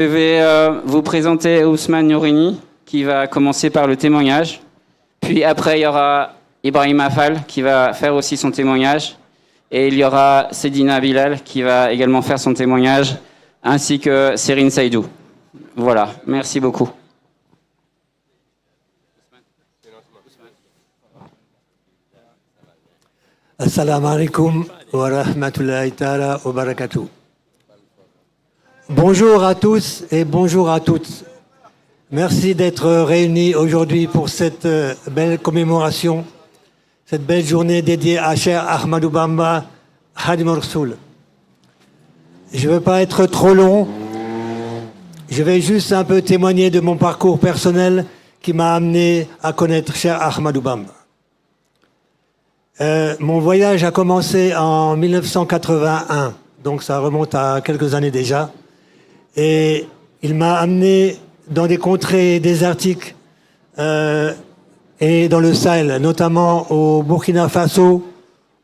Je vais vous présenter Ousmane Nourini, qui va commencer par le témoignage. Puis après, il y aura Ibrahim Afal, qui va faire aussi son témoignage. Et il y aura Sedina Bilal, qui va également faire son témoignage, ainsi que Serine Saïdou. Voilà, merci beaucoup. Assalamu alaikum wa rahmatullahi ta'ala wa barakatuh. Bonjour à tous et bonjour à toutes. Merci d'être réunis aujourd'hui pour cette belle commémoration, cette belle journée dédiée à Cheikh Ahmadou Bamba Khadim Rassoul. Je ne veux pas être trop long, je vais juste un peu témoigner de mon parcours personnel qui m'a amené à connaître Cheikh Ahmadou Bamba. Mon voyage a commencé en 1981, donc ça remonte à quelques années déjà. Et il m'a amené dans des contrées désertiques et dans le Sahel, notamment au Burkina Faso,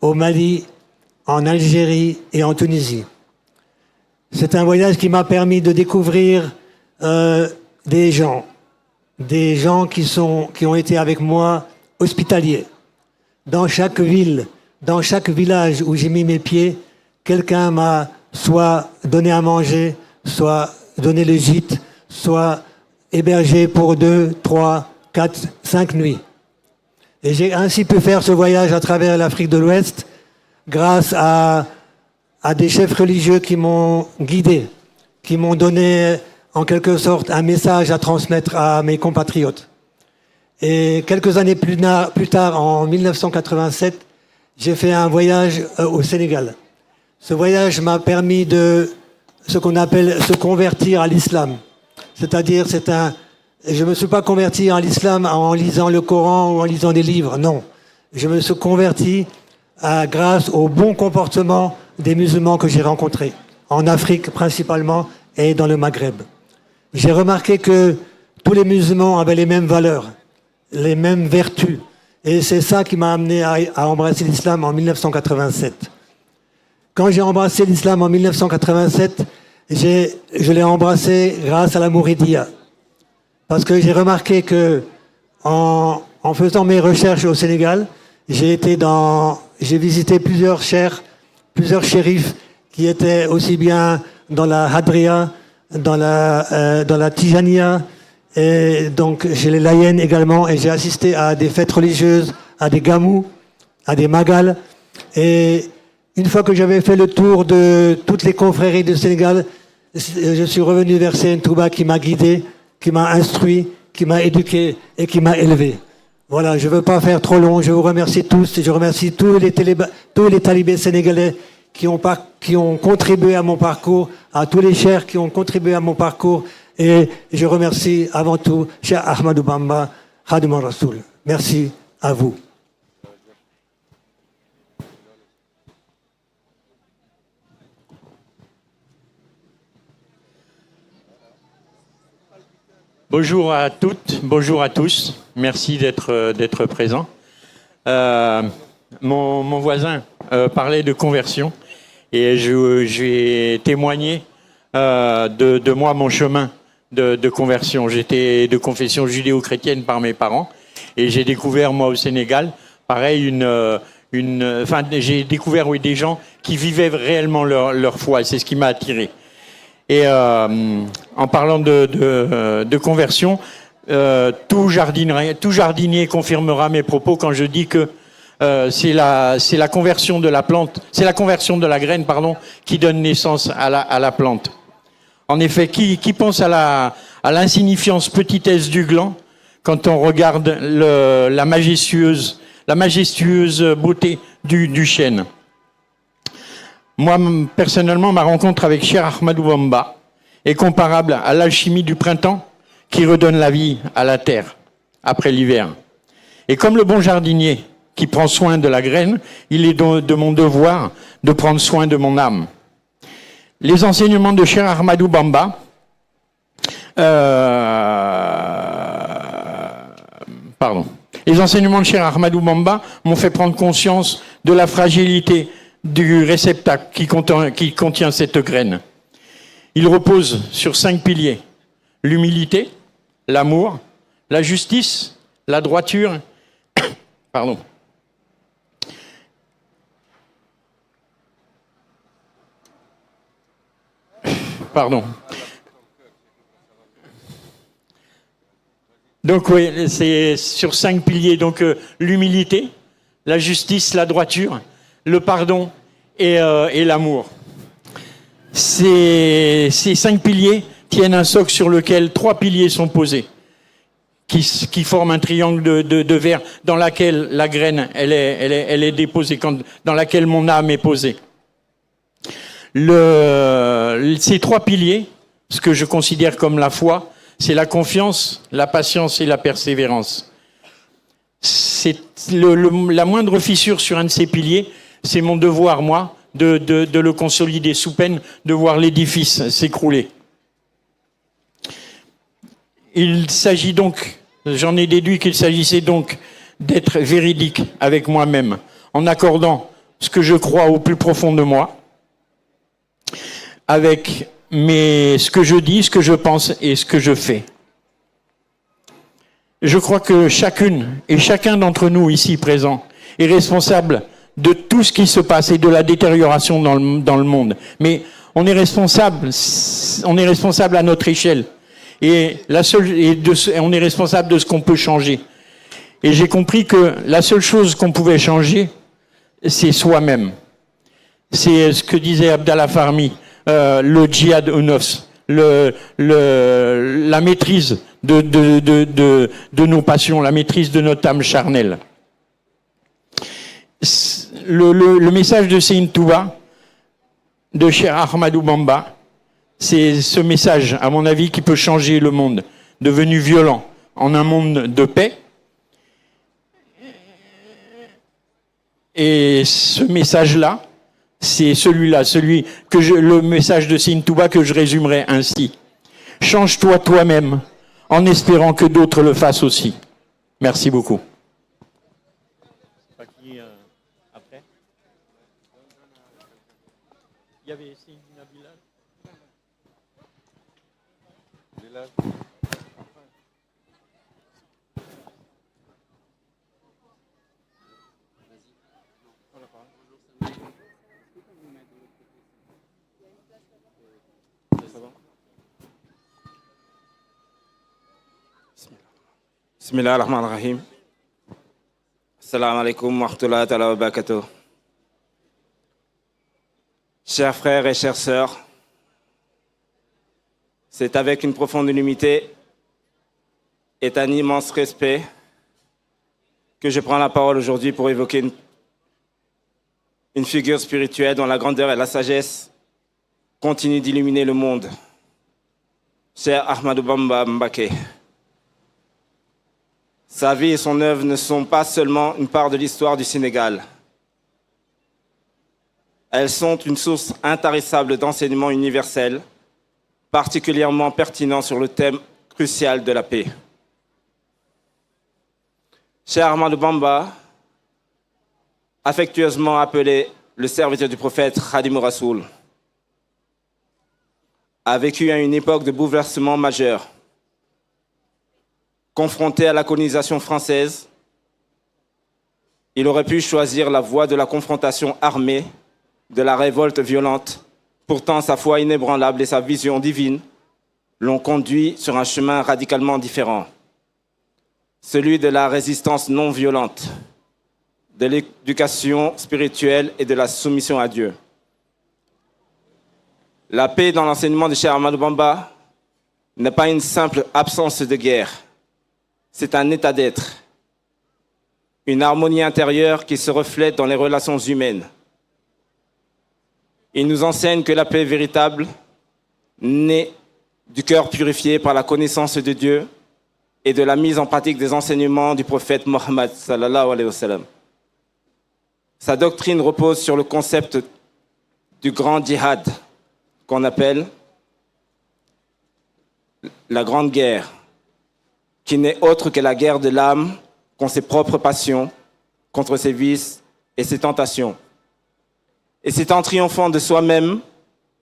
au Mali, en Algérie et en Tunisie. C'est un voyage qui m'a permis de découvrir des gens qui ont été avec moi hospitaliers. Dans chaque ville, dans chaque village où j'ai mis mes pieds, quelqu'un m'a soit donné à manger, soit donné le gîte, soit hébergé pour 2, 3, 4, 5 nuits. Et j'ai ainsi pu faire ce voyage à travers l'Afrique de l'Ouest grâce à des chefs religieux qui m'ont guidé, qui m'ont donné en quelque sorte un message à transmettre à mes compatriotes. Et quelques années plus tard, en 1987, j'ai fait un voyage au Sénégal. Ce voyage m'a permis de ce qu'on appelle se convertir à l'islam. C'est-à-dire, je me suis pas converti à l'islam en lisant le Coran ou en lisant des livres, non. Je me suis converti grâce au bon comportement des musulmans que j'ai rencontrés, en Afrique principalement et dans le Maghreb. J'ai remarqué que tous les musulmans avaient les mêmes valeurs, les mêmes vertus. Et c'est ça qui m'a amené à embrasser l'islam en 1987. Quand j'ai embrassé l'islam en 1987, je l'ai embrassé grâce à la Mouridia. Parce que j'ai remarqué que en faisant mes recherches au Sénégal, j'ai visité plusieurs shérifs qui étaient aussi bien dans la Hadria, dans la Tijania, et donc chez les Layènes également, et j'ai assisté à des fêtes religieuses, à des gamous, à des magales. Et une fois que j'avais fait le tour de toutes les confréries du Sénégal, je suis revenu vers Seyne Touba qui m'a guidé, qui m'a instruit, qui m'a éduqué et qui m'a élevé. Voilà, je ne veux pas faire trop long, je vous remercie tous et je remercie tous les talibés sénégalais qui ont contribué à mon parcours, à tous les cheikhs qui ont contribué à mon parcours. Et je remercie avant tout Cheikh Ahmadou Bamba Khadim Rassoul. Merci à vous. Bonjour à toutes, bonjour à tous. Merci d'être présents. Mon voisin parlait de conversion et j'ai témoigné de moi, mon chemin de conversion. J'étais de confession judéo-chrétienne par mes parents et j'ai découvert, moi, au Sénégal, pareil, j'ai découvert des gens qui vivaient réellement leur foi et c'est ce qui m'a attiré. Et en parlant de conversion, tout jardinier confirmera mes propos quand je dis que c'est la conversion de la plante, c'est la conversion de la graine, qui donne naissance à la plante. En effet, qui pense à l'insignifiance petitesse du gland quand on regarde la majestueuse beauté du chêne. Moi, personnellement, ma rencontre avec Cheikh Ahmadou Bamba est comparable à l'alchimie du printemps qui redonne la vie à la terre après l'hiver. Et comme le bon jardinier qui prend soin de la graine, il est de mon devoir de prendre soin de mon âme. Les enseignements de Cheikh Ahmadou Bamba Les enseignements de Cheikh Ahmadou Bamba m'ont fait prendre conscience de la fragilité du réceptacle qui contient cette graine. Il repose sur 5 piliers. L'humilité, l'amour, la justice, la droiture, pardon. Donc oui, c'est sur 5 piliers. Donc l'humilité, la justice, la droiture, le pardon et l'amour. Ces 5 piliers tiennent un socle sur lequel 3 piliers sont posés, qui forment un triangle de verre dans laquelle la graine elle est déposée, dans laquelle mon âme est posée. Ces 3 piliers, ce que je considère comme la foi, c'est la confiance, la patience et la persévérance. C'est la moindre fissure sur un de ces piliers, c'est mon devoir, moi, de le consolider sous peine de voir l'édifice s'écrouler. Il s'agit donc, j'en ai déduit qu'il s'agissait donc d'être véridique avec moi-même, en accordant ce que je crois au plus profond de moi, avec ce que je dis, ce que je pense et ce que je fais. Je crois que chacune et chacun d'entre nous ici présents est responsable de tout ce qui se passe et de la détérioration dans le monde. Mais on est responsable à notre échelle. Et on est responsable de ce qu'on peut changer. Et j'ai compris que la seule chose qu'on pouvait changer, c'est soi-même. C'est ce que disait Abdallah Farmi, le djihad au nafs, la maîtrise de nos passions, la maîtrise de notre âme charnelle. Le message de Seyn Touba, de Cheikh Ahmadou Bamba, c'est ce message, à mon avis, qui peut changer le monde, devenu violent, en un monde de paix. Et ce message-là, c'est celui-là, le message de Seyn Touba que je résumerai ainsi. Change-toi toi-même, en espérant que d'autres le fassent aussi. Merci beaucoup. Après, il y avait Seydina Bilal. Bismillah ar-Rahman ar-Rahim. Assalamu alaikum wa rahmatullahi wa barakatuh. Chers frères et chères sœurs, c'est avec une profonde humilité et un immense respect que je prends la parole aujourd'hui pour évoquer une figure spirituelle dont la grandeur et la sagesse continuent d'illuminer le monde. Cheikh Ahmadou Bamba Mbacké. Sa vie et son œuvre ne sont pas seulement une part de l'histoire du Sénégal. Elles sont une source intarissable d'enseignements universels, particulièrement pertinents sur le thème crucial de la paix. Cheikh Ahmadou Bamba, affectueusement appelé le serviteur du prophète Khadim Rassoul, a vécu à une époque de bouleversement majeur. Confronté à la colonisation française, il aurait pu choisir la voie de la confrontation armée, de la révolte violente. Pourtant, sa foi inébranlable et sa vision divine l'ont conduit sur un chemin radicalement différent. Celui de la résistance non violente, de l'éducation spirituelle et de la soumission à Dieu. La paix dans l'enseignement de Cheikh Ahmadou Bamba n'est pas une simple absence de guerre. C'est un état d'être, une harmonie intérieure qui se reflète dans les relations humaines. Il nous enseigne que la paix véritable naît du cœur purifié par la connaissance de Dieu et de la mise en pratique des enseignements du prophète Mohammed sallallahu alayhi wa sallam. Sa doctrine repose sur le concept du grand djihad, qu'on appelle la grande guerre, qui n'est autre que la guerre de l'âme contre ses propres passions, contre ses vices et ses tentations. Et c'est en triomphant de soi-même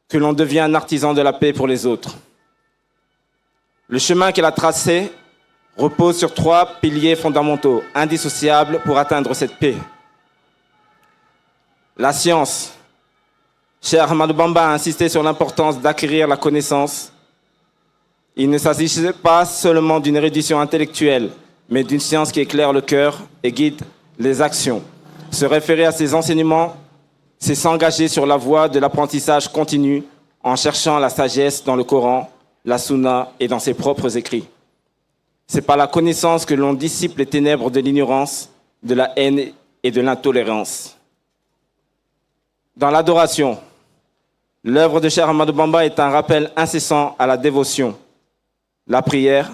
que l'on devient un artisan de la paix pour les autres. Le chemin qu'elle a tracé repose sur 3 piliers fondamentaux, indissociables pour atteindre cette paix. La science. Cheikh Ahmadou Bamba a insisté sur l'importance d'acquérir la connaissance. Il ne s'agissait pas seulement d'une érudition intellectuelle, mais d'une science qui éclaire le cœur et guide les actions. Se référer à ses enseignements, c'est s'engager sur la voie de l'apprentissage continu en cherchant la sagesse dans le Coran, la Sunna et dans ses propres écrits. C'est par la connaissance que l'on dissipe les ténèbres de l'ignorance, de la haine et de l'intolérance. Dans l'adoration, l'œuvre de Cheikh Ahmadou Bamba est un rappel incessant à la dévotion. La prière,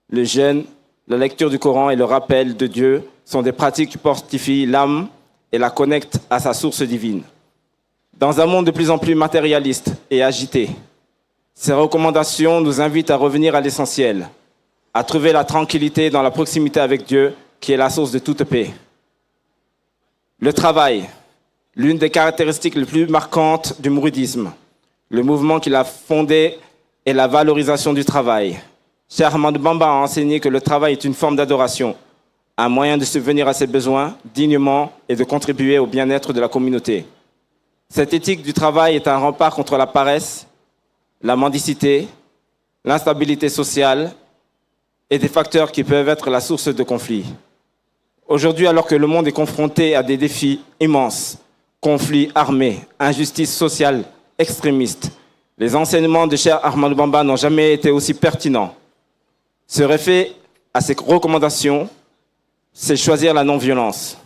le jeûne, la lecture du Coran et le rappel de Dieu sont des pratiques qui fortifient l'âme et la connectent à sa source divine. Dans un monde de plus en plus matérialiste et agité, ces recommandations nous invitent à revenir à l'essentiel, à trouver la tranquillité dans la proximité avec Dieu, qui est la source de toute paix. Le travail, l'une des caractéristiques les plus marquantes du mouridisme. Le mouvement qu'il a fondé est la valorisation du travail. Cheikh Ahmadou Bamba a enseigné que le travail est une forme d'adoration, un moyen de subvenir à ses besoins dignement et de contribuer au bien-être de la communauté. Cette éthique du travail est un rempart contre la paresse, la mendicité, l'instabilité sociale et des facteurs qui peuvent être la source de conflits. Aujourd'hui, alors que le monde est confronté à des défis immenses, conflits armés, injustices sociales extrémistes, les enseignements de Cheikh Ahmadou Bamba n'ont jamais été aussi pertinents. Se référer à ces recommandations, c'est choisir la non-violence.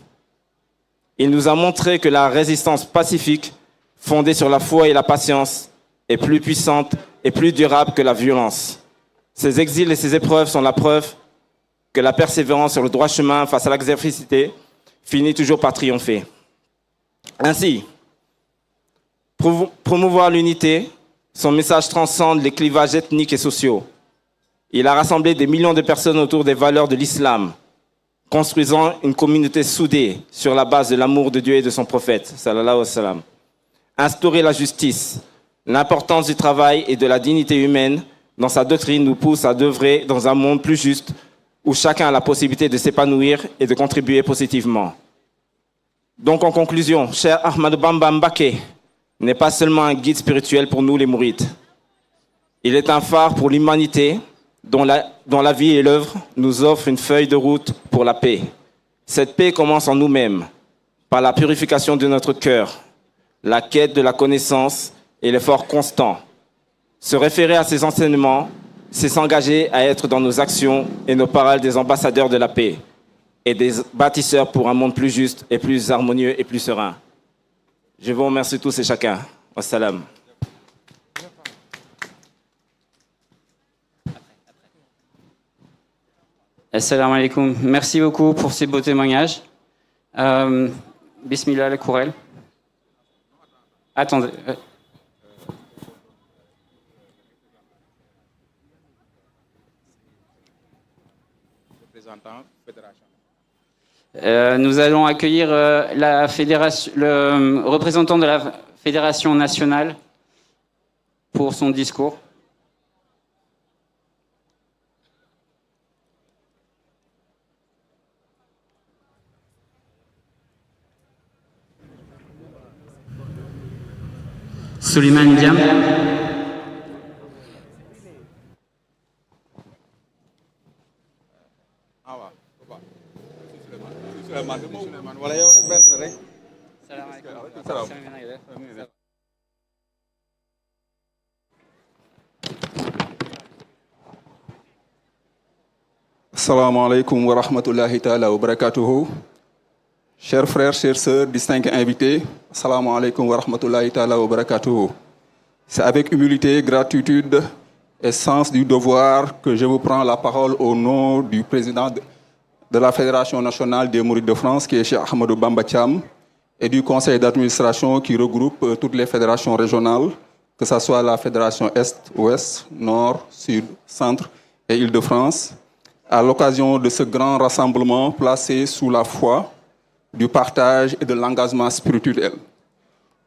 Il nous a montré que la résistance pacifique, fondée sur la foi et la patience, est plus puissante et plus durable que la violence. Ces exils et ces épreuves sont la preuve que la persévérance sur le droit chemin face à l'adversité finit toujours par triompher. Ainsi, pour promouvoir l'unité, son message transcende les clivages ethniques et sociaux. Il a rassemblé des millions de personnes autour des valeurs de l'islam, construisant une communauté soudée sur la base de l'amour de Dieu et de son prophète, sallallahu alayhi wa sallam. Instaurer la justice, l'importance du travail et de la dignité humaine dans sa doctrine nous pousse à œuvrer dans un monde plus juste où chacun a la possibilité de s'épanouir et de contribuer positivement. Donc en conclusion, Cheikh Ahmadou Bamba Mbacké n'est pas seulement un guide spirituel pour nous les mourides. Il est un phare pour l'humanité dont la vie et l'œuvre nous offrent une feuille de route pour la paix. Cette paix commence en nous-mêmes, par la purification de notre cœur, la quête de la connaissance et l'effort constant. Se référer à ces enseignements, c'est s'engager à être dans nos actions et nos paroles des ambassadeurs de la paix et des bâtisseurs pour un monde plus juste et plus harmonieux et plus serein. Je vous remercie tous et chacun. Wassalam. Assalamu alaikum. Merci beaucoup pour ces beaux témoignages. Bismillah le Kourel. Attendez. Nous allons accueillir le représentant de la Fédération nationale pour son discours. Souleymane Diam. Assalamu alaikum wa rahmatullahi ta'ala wa barakatuhu. Chers frères, chères sœurs, distingués invités, assalamu alaikum wa rahmatullahi ta'ala wa barakatuhu. C'est avec humilité, gratitude et sens du devoir que je vous prends la parole au nom du président de la Fédération nationale des Mourides de France, qui est Cheikh Ahmadou Bamba Thiam, et du conseil d'administration qui regroupe toutes les fédérations régionales, que ce soit la fédération Est, Ouest, Nord, Sud, Centre et Île-de-France, à l'occasion de ce grand rassemblement placé sous la foi, du partage et de l'engagement spirituel.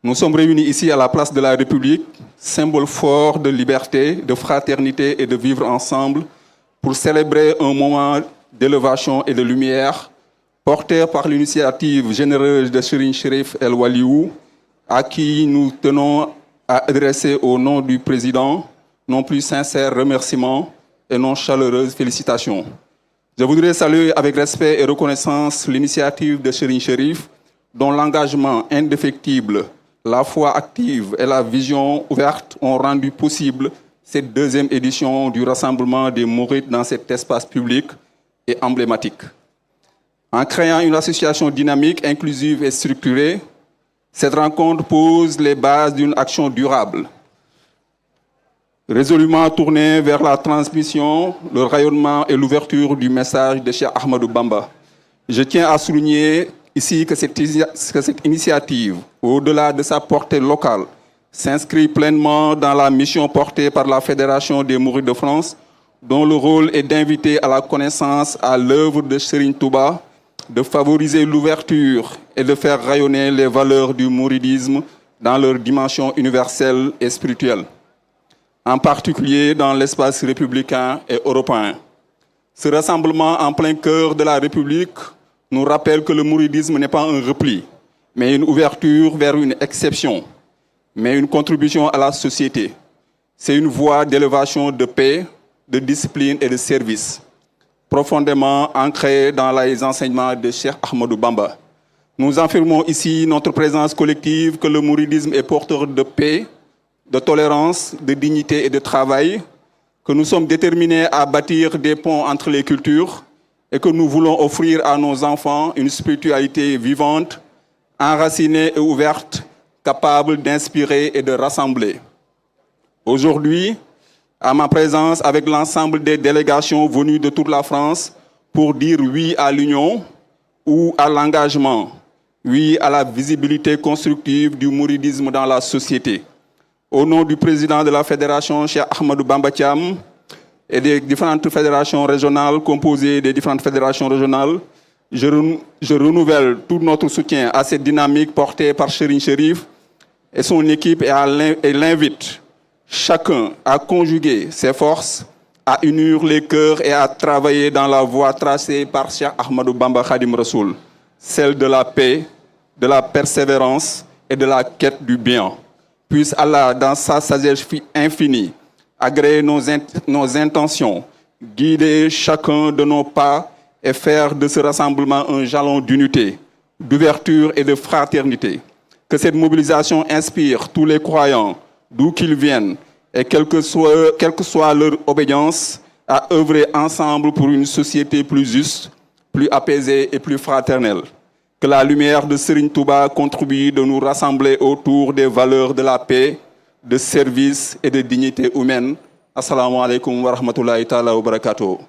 Nous sommes réunis ici à la place de la République, symbole fort de liberté, de fraternité et de vivre ensemble, pour célébrer un moment d'élévation et de lumière porté par l'initiative généreuse de Serigne Chérif El Waliou, à qui nous tenons à adresser au nom du président nos plus sincères remerciements et nos chaleureuses félicitations. Je voudrais saluer avec respect et reconnaissance l'initiative de Serigne Chérif, dont l'engagement indéfectible, la foi active et la vision ouverte ont rendu possible cette deuxième édition du Rassemblement des Mourides dans cet espace public et emblématique. En créant une association dynamique, inclusive et structurée, cette rencontre pose les bases d'une action durable, résolument tournée vers la transmission, le rayonnement et l'ouverture du message de Cheikh Ahmadou Bamba. Je tiens à souligner ici que cette initiative, au-delà de sa portée locale, s'inscrit pleinement dans la mission portée par la Fédération des Mourides de France, dont le rôle est d'inviter à la connaissance à l'œuvre de Serigne Touba, de favoriser l'ouverture et de faire rayonner les valeurs du mouridisme dans leur dimension universelle et spirituelle, en particulier dans l'espace républicain et européen. Ce rassemblement en plein cœur de la République nous rappelle que le mouridisme n'est pas un repli, mais une ouverture vers une exception, mais une contribution à la société. C'est une voie d'élévation de paix, de discipline et de service, profondément ancrée dans les enseignements de Cheikh Ahmadou Bamba. Nous affirmons ici notre présence collective que le mouridisme est porteur de paix, de tolérance, de dignité et de travail, que nous sommes déterminés à bâtir des ponts entre les cultures et que nous voulons offrir à nos enfants une spiritualité vivante, enracinée et ouverte, capable d'inspirer et de rassembler. Aujourd'hui, à ma présence avec l'ensemble des délégations venues de toute la France pour dire oui à l'union ou à l'engagement, oui à la visibilité constructive du mouridisme dans la société. Au nom du président de la fédération, Cheikh Ahmadou Bamba Thiam, et des différentes fédérations régionales composées des différentes fédérations régionales, je renouvelle tout notre soutien à cette dynamique portée par Serigne Chérif et son équipe et l'invite chacun à conjuguer ses forces, à unir les cœurs et à travailler dans la voie tracée par Cheikh Ahmadou Bamba Khadim Rassoul, celle de la paix, de la persévérance et de la quête du bien. Puisse Allah, dans sa sagesse infinie, agréer nos intentions, guider chacun de nos pas et faire de ce rassemblement un jalon d'unité, d'ouverture et de fraternité. Que cette mobilisation inspire tous les croyants, d'où qu'ils viennent, et quelle que soit leur obédience, à œuvrer ensemble pour une société plus juste, plus apaisée et plus fraternelle. Que la lumière de Serigne Touba contribue de nous rassembler autour des valeurs de la paix, de service et de dignité humaine. Assalamu alaikum wa rahmatullahi ta'ala wa barakatuh.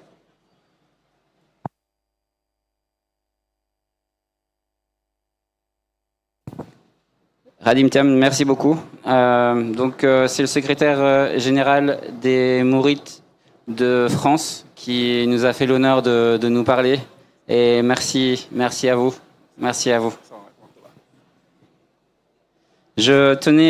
Khadim Thiam, merci beaucoup. C'est le secrétaire général des Mourides de France qui nous a fait l'honneur de nous parler. Et merci à vous. Merci à vous. Je tenais